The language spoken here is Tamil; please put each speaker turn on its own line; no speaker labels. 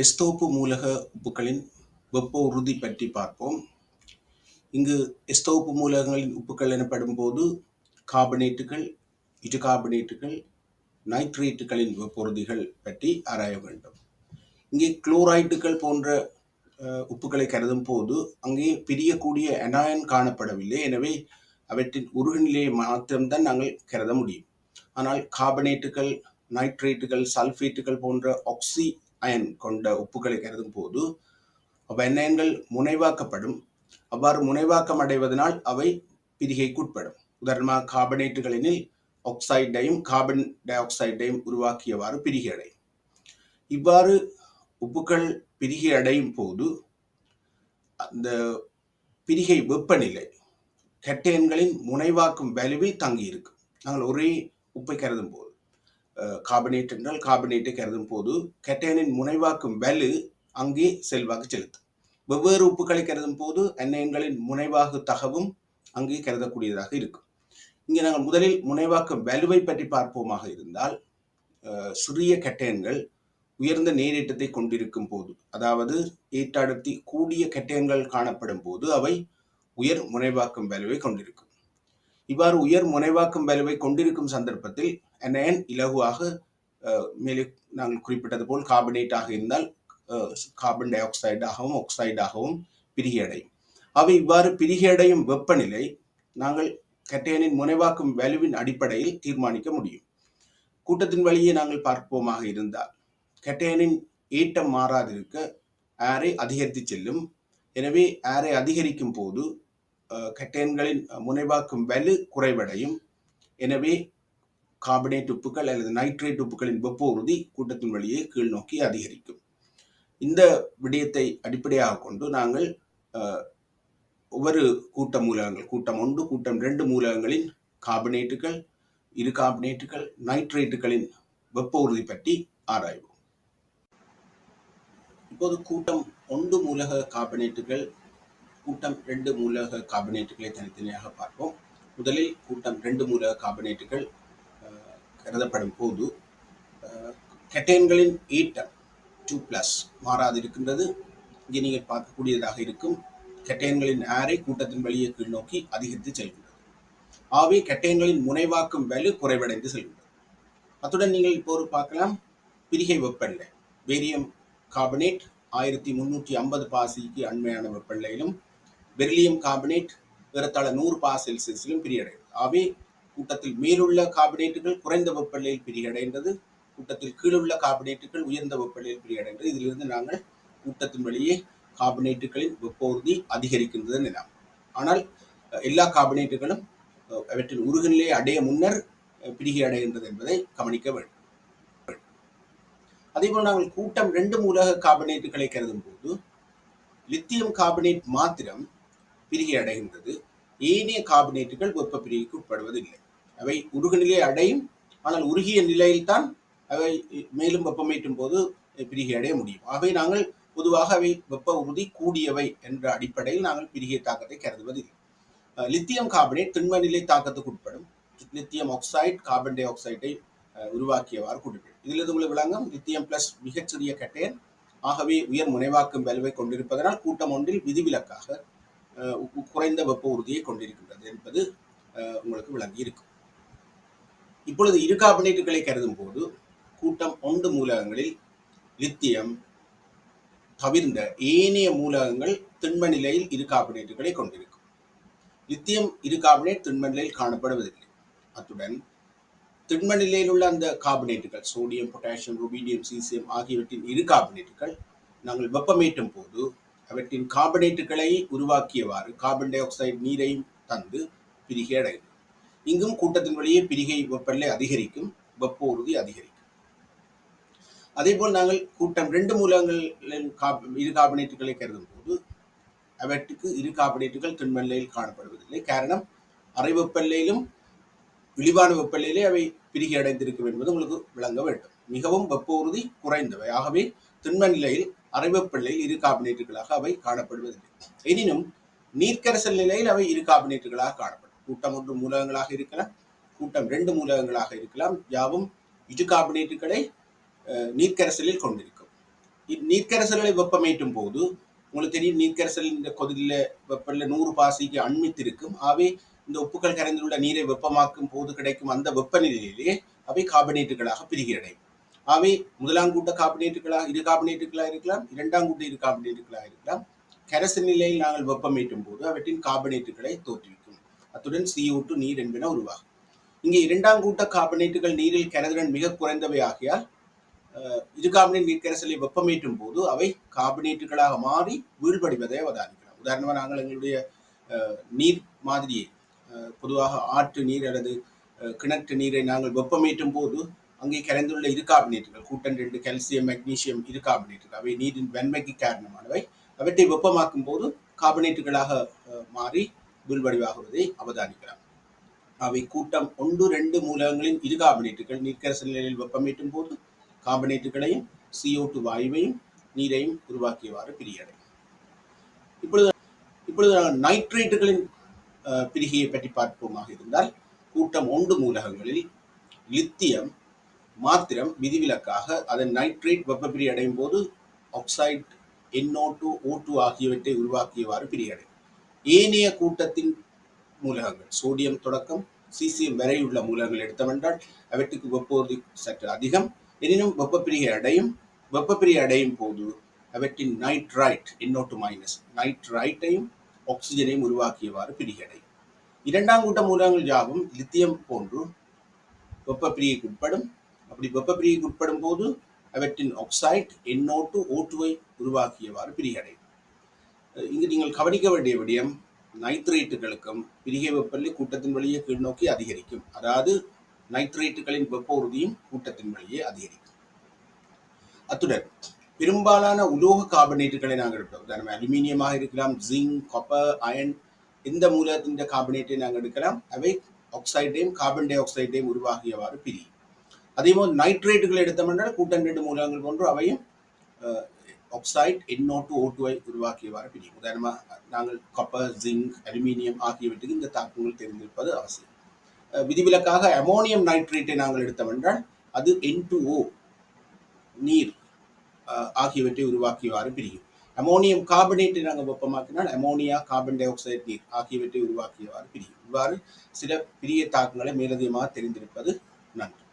எஸ்தோப்பு மூலக உப்புக்களின் வெப்ப உறுதி பற்றி பார்ப்போம். இங்கு எஸ்தோப்பு மூலகங்களின் உப்புக்கள் எனப்படும் போது கார்பனேட்டுகள், இட்டுகார்பனேட்டுகள், நைட்ரேட்டுகளின் வெப்ப உறுதிகள் பற்றி ஆராய வேண்டும். இங்கே குளோரைட்டுகள் போன்ற உப்புக்களை கருதும் போது அங்கே பிரியக்கூடிய அனாயன் காணப்படவில்லை. எனவே அவற்றின் உருகுநிலையை மாத்திரம்தான் நாங்கள் கருத முடியும். ஆனால் கார்பனேட்டுகள், நைட்ரேட்டுகள், சல்ஃபேட்டுகள் போன்ற ஆக்சி அயன் கொண்ட உப்புக்களை கருதும் போது அவ்வயன்கள் முனைவாக்கப்படும். அவ்வாறு முனைவாக்கம் அடைவதனால் அவை பிரிகைக்குட்படும். உதாரணமாக கார்பனேட்டுகளினில் ஆக்சைடையும் கார்பன் டை ஆக்சைடையும் உருவாக்கியவாறு பிரிகை அடையும். இவ்வாறு உப்புக்கள் பிரிகை அடையும் போது அந்த பிரிகை வெப்பநிலை கட்டையன்களின் முனைவாக்கும் வலுவில் தங்கி இருக்கும். நாங்கள் ஒரே உப்பை கருதும் போது கார்பனேட் என்றால் கார்பனேட்டை கருதும் போது கட்டையனின் முனைவாக்கும் வலு அங்கே செல்வாக்கு செலுத்தும். வெவ்வேறு உப்புக்களை கருதும் போது அந்நியன்களின் முனைவாகு தகவும் அங்கே கருதக்கூடியதாக இருக்கும். இங்கே நாங்கள் முதலில் முனைவாக்கும் வலுவை பற்றி பார்ப்போமாக இருந்தால், சிறிய கட்டையன்கள் உயர்ந்த நேரேற்றத்தை கொண்டிருக்கும் போது, அதாவது ஏற்ற அடர்த்தி கூடிய கட்டையன்கள் காணப்படும் போது அவை உயர் முனைவாக்கும் வலுவை கொண்டிருக்கும். இவ்வாறு உயர் முனைவாக்கும் வலுவை கொண்டிருக்கும் சந்தர்ப்பத்தில் அயன் இலகுவாக மேலே நாங்கள் குறிப்பிட்டது போல் கார்பனேட்டாக இருந்தால் கார்பன் டை ஆக்சைடாகவும் ஆக்சைடாகவும் பிரிகையடையும். அவை இவ்வாறு பிரிகையடையும் வெப்பநிலை நாங்கள் கட்டையனின் முனைவாக்கும் வலுவின் அடிப்படையில் தீர்மானிக்க முடியும். கூட்டத்தின் வழியே நாங்கள் பார்ப்போமாக இருந்தால் கட்டையனின் ஏற்றம் மாறாதிருக்க ஏரை அதிகரித்து செல்லும். எனவே ஏரை அதிகரிக்கும் போது கட்டையன்களின் முனைவாக்கும் வலு குறைவடையும். எனவே கார்பனேட் உப்புக்கள் அல்லது நைட்ரேட் உப்புக்களின் வெப்ப உறுதி கூட்டத்தின் வழியே கீழ் நோக்கி அதிகரிக்கும். இந்த விடயத்தை அடிப்படையாக கொண்டு நாங்கள் ஒவ்வொரு கூட்ட மூலகங்கள், கூட்டம் 1, கூட்டம் 2 மூலகங்களின் கார்பனேட்டுகள், இரு கார்பனேட்டுகள், நைட்ரேட்டுகளின் வெப்ப உறுதி பற்றி ஆராய்வோம். இப்போது கூட்டம் 1 மூலக கார்பனேட்டுகள், கூட்டம் 2 மூலக கார்பனேட்டுகளை தனித்தனியாக பார்ப்போம். முதலில் கூட்டம் 2 மூலக கார்பனேட்டுகள் கருதப்படும் போது கட்டையன்களின் ஈட்டம் 2+ மாறாது இருக்கின்றது. இங்கே நீங்கள் பார்க்கக்கூடியதாக இருக்கும். கட்டையன்களின் ஏரை கூட்டத்தின் வழியே கீழ் நோக்கி அதிகரித்து செல்கின்றது. ஆகவே கட்டையன்களின் முனைவாக்கும் வலு குறைவடைந்து செல்கின்றது. அத்துடன் நீங்கள் இப்போது பார்க்கலாம் பிரிகை வெப்பநிலை. பேரியம் கார்பனேட் 1350 பாசிக்கு அண்மையான வெப்பநிலையிலும், பெரிலியம் கார்பனேட் ஏறத்தாழ 100 பார் செல்சியஸிலும் பிரியடைகிறது. ஆகவே கூட்டத்தில் மேலுள்ள கார்பனேட்டுகள் குறைந்த வெப்பநிலையில் பிரியடைந்தது, கூட்டத்தில் கீழுள்ள கார்பனேட்டுகள் உயர்ந்த வெப்பநிலையில் பிரியடைந்தது. இதிலிருந்து நாங்கள் கூட்டத்தின் வழியே கார்பனேட்டுகளின் வெப்ப உறுதி அதிகரிக்கின்றது எனலாம். ஆனால் எல்லா கார்பனேட்டுகளும் அவற்றின் உருகுநிலையை அடைய முன்னர் பிரிகை அடைகின்றது என்பதை கவனிக்க வேண்டும். அதேபோல் நாங்கள் கூட்டம் 2 மூலக கார்பனேட்டுகளை கருதும் போது லித்தியம் கார்பனேட் மாத்திரம் பிரிகை அடைகின்றது. ஏனைய கார்பனேட்டுகள் வெப்ப பிரிகைக்கு உட்படுவதில்லை. அவை உருகுநிலையை அடையும், ஆனால் உருகிய நிலையில்தான் அவை மேலும் வெப்பமேற்றும் போது பிரிகை அடைய முடியும். ஆகவே நாங்கள் பொதுவாக அவை வெப்ப உறுதி கூடியவை என்ற அடிப்படையில் நாங்கள் பிரிகை தாக்கத்தை கருதுவதில்லை. லித்தியம் கார்பனேட் திண்ம நிலை தாக்கத்துக்கு உட்படும். லித்தியம் ஆக்சைடு கார்பன் டை ஆக்சைடை உருவாக்கியவாறு குறிப்பிடும். இதிலிருந்து உங்களுக்கு விளங்கும் லித்தியம் பிளஸ் மிகச்சிறிய கட்டையன், ஆகவே உயர் முனைவாக்கும் வலுவை கொண்டிருப்பதனால் கூட்டம் 1 விதிவிலக்காக குறைந்த வெப்ப உறுதியை கொண்டிருக்கின்றது என்பது உங்களுக்கு விளங்கி இருக்கும். இப்பொழுது இரு கார்பனேட்டுகளை கருதும் போது கூட்டம் 1 மூலகங்களில் லித்தியம் தவிர்ந்த ஏனைய மூலகங்கள் திண்ம நிலையில் இரு கார்பனேட்டுகளை கொண்டிருக்கும். லித்தியம் இரு கார்பனேட் திண்ம நிலையில் காணப்படுவதில்லை. அத்துடன் திண்ம நிலையில் உள்ள அந்த கார்பனேட்டுகள் சோடியம், பொட்டாசியம், ருபீடியம், சீசியம் ஆகியவற்றின் இரு கார்பனேட்டுகள் நாங்கள் வெப்பமேற்றும் போது அவற்றின் கார்பனேட்டுகளை உருவாக்கியவாறு கார்பன் டை ஆக்சைடு நீரையும் தந்து பிரிகை அடைகிறது. இங்கும் கூட்டத்தின் வழியே பிரிகை வெப்பநிலை அதிகரிக்கும், வெப்ப உறுதி அதிகரிக்கும். அதேபோல் நாங்கள் கூட்டம் 2 மூலகங்களின் இரு கார்பனேட்டுகளை கருதும் போது அவற்றுக்கு இரு கார்பனேட்டுகள் திண்ம நிலையில் காணப்படுவதில்லை. காரணம், அறை வெப்பநிலையிலும் இழிவான வெப்பநிலையிலே அவை பிரிகை அடைந்திருக்கும் என்பது உங்களுக்கு விளங்க வேண்டும். மிகவும் வெப்ப உறுதி குறைந்தவை. ஆகவே திண்ம நிலையில் அறை வெப்பநிலையில் இரு கார்பனேட்டுகளாக அவை காணப்படுவதில்லை. எனினும் நீர்க்கரசல் நிலையில் அவை இரு கார்பனேட்டுகளாக காணப்படும். கூட்டம் 1 மூலகங்களாக இருக்கலாம், கூட்டம் 2 மூலகங்களாக இருக்கலாம். யாவும் இரு கார்பனேட்டுகளை நீர்க்கரசலில் கொண்டிருக்கும். நீர்க்கரைசல்களை வெப்பமேற்றும் போது உங்களுக்கு தெரியும், நீர்க்கரைசல் இந்த கொதில வெப்பநிலை 100 பாசிக்கு அண்மித்திருக்கும். ஆகவே இந்த உப்புக்கள் கரைந்துள்ள நீரை வெப்பமாக்கும் போது கிடைக்கும் அந்த வெப்பநிலையிலே அவை கார்பனேட்டுகளாக பிரிகிறடையும். ஆகவே முதலாம் கூட்ட கார்பனேட்டுகளாக இரு கார்பனேட்டுகளாக இருக்கலாம், இரண்டாம் கூட்ட இரு கார்பனேட்டுகளாக இருக்கலாம். கரைசல் நிலையில் நாங்கள் வெப்பமேற்றும் போது அவற்றின் கார்பனேட்டுகளை தோற்றுவிக்கும். அத்துடன் CO2 நீர் என்பன உருவாகும். இங்கே இரண்டாம் கூட்ட கார்பனேட்டுகள் நீரில் கரைதிறன் மிக குறைந்தவை ஆகியால் இரு கார்பனேட் நீர்க்கரைசலை வெப்பமேற்றும் போது அவை கார்பனேட்டுகளாக மாறி வீழ்வடைவதை அவதானிக்கலாம். உதாரணமாக நாங்கள் எங்களுடைய நீர் மாதிரியை பொதுவாக ஆற்று நீர் அல்லது கிணற்று நீரை நாங்கள் வெப்பமேற்றும் போது அங்கே கரைந்துள்ள இரு கார்பனேட்டுகள் கூட்டம் 2 கால்சியம் மெக்னீசியம் இரு கார்பனேட்டுகள் அவை நீரின் வெண்மைக்கு காரணமானவை. அவற்றை வெப்பமாக்கும் போது கார்பனேட்டுகளாக மாறி வீழ்வடைவாகுவதை அவதானிக்கலாம். அவை கூட்டம் 1, 2 மூலகங்களின் இரு கார்பனேட்டுகள் நீர்க்கரைசல் நிலையில் வெப்பமேற்றும் போது கார்பனேட்டுகளையும் CO2 வாயுவையும் நீரையும் உருவாக்கியவாறு பிரியடையும். இப்பொழுது நைட்ரேட்டுகளின் பிரிகையை பற்றி பார்ப்போமாக இருந்தால், கூட்டம் 1 மூலகங்களில் லித்தியம் மாத்திரம் விதிவிலக்காக அதன் நைட்ரேட் வெப்ப பிரி அடையும் போது ஆக்சைடு NO2 O2 ஆகியவற்றை உருவாக்கியவாறு பிரியடையும். ஏனைய கூட்டத்தின் மூலகங்கள் சோடியம் தொடக்கம் சீசியம் வரை உள்ள மூலகங்கள் எடுத்தவென்றால் அவற்றுக்கு வெப்ப உறுதி சற்று அதிகம். எனினும் வெப்பப்பிரிகை அடையும் போது அவற்றின் நைட்ரைட் NO2- நைட்ரைட்டையும் ஆக்சிஜனையும் உருவாக்கியவாறு பிரிகடையும். இரண்டாம் கூட்ட மூலகங்கள் யாவும் லித்தியம் போன்று வெப்பப்பிரிகைக்கு உட்படும். அப்படி வெப்பப்பிரிகைக்கு உட்படும் போது அவற்றின் ஆக்சைடு NO2 O2 உருவாக்கியவாறு பிரிகடையும். இங்கு நீங்கள் கவனிக்க வேண்டிய விடயம், நைட்ரேட்டுகளுக்கும் பிரிகை வெப்பநிலை கூட்டத்தின் வழியே கீழ் நோக்கி அதிகரிக்கும். அதாவது நைட்ரேட்டுகளின் வெப்ப உறுதியும் கூட்டத்தின் வழியே அதிகரிக்கும். அத்துடன் பெரும்பாலான உலோக கார்பனேட்டுகளை நாங்கள் எடுப்போம். உதாரணம் அலுமினியமாக இருக்கலாம், ஜிங்க், காப்பர், அயன், எந்த மூலத்தின் கார்பனேட்டை நாங்கள் எடுக்கலாம். அவை ஆக்சைடையும் கார்பன் டை ஆக்சைடையும் உருவாகியவாறு பிரியும். அதேபோல் நைட்ரேட்டுகளை எடுத்தோம்னால் கூட்டம் 2 மூலகங்கள் போன்று அவையும் ஆக்சைடு NO2 O2 உருவாக்கியவாறு பிரியும். உதாரணமாக நாங்கள் காப்பர், ஜிங்க், அலுமினியம் ஆகியவற்றுக்கு இந்த தாக்கங்கள் தெரிந்திருப்பது அவசியம். விதிவிலக்காக அமோனியம் நைட்ரேட்டை நாங்கள் எடுத்தோம்னால் அது N2O நீர் ஆகியவற்றை உருவாக்கியவாறு பிரியும். அமோனியம் கார்பனேட்டை நாங்கள் வெப்பமாக்கினால் அமோனியா, கார்பன் டை ஆக்சைடு நீர் ஆகியவற்றை உருவாக்கியவாறு பிரியும். இவ்வாறு சில பிரிய தாக்கங்களை மேலதிகமாக தெரிந்திருப்பது நன்று.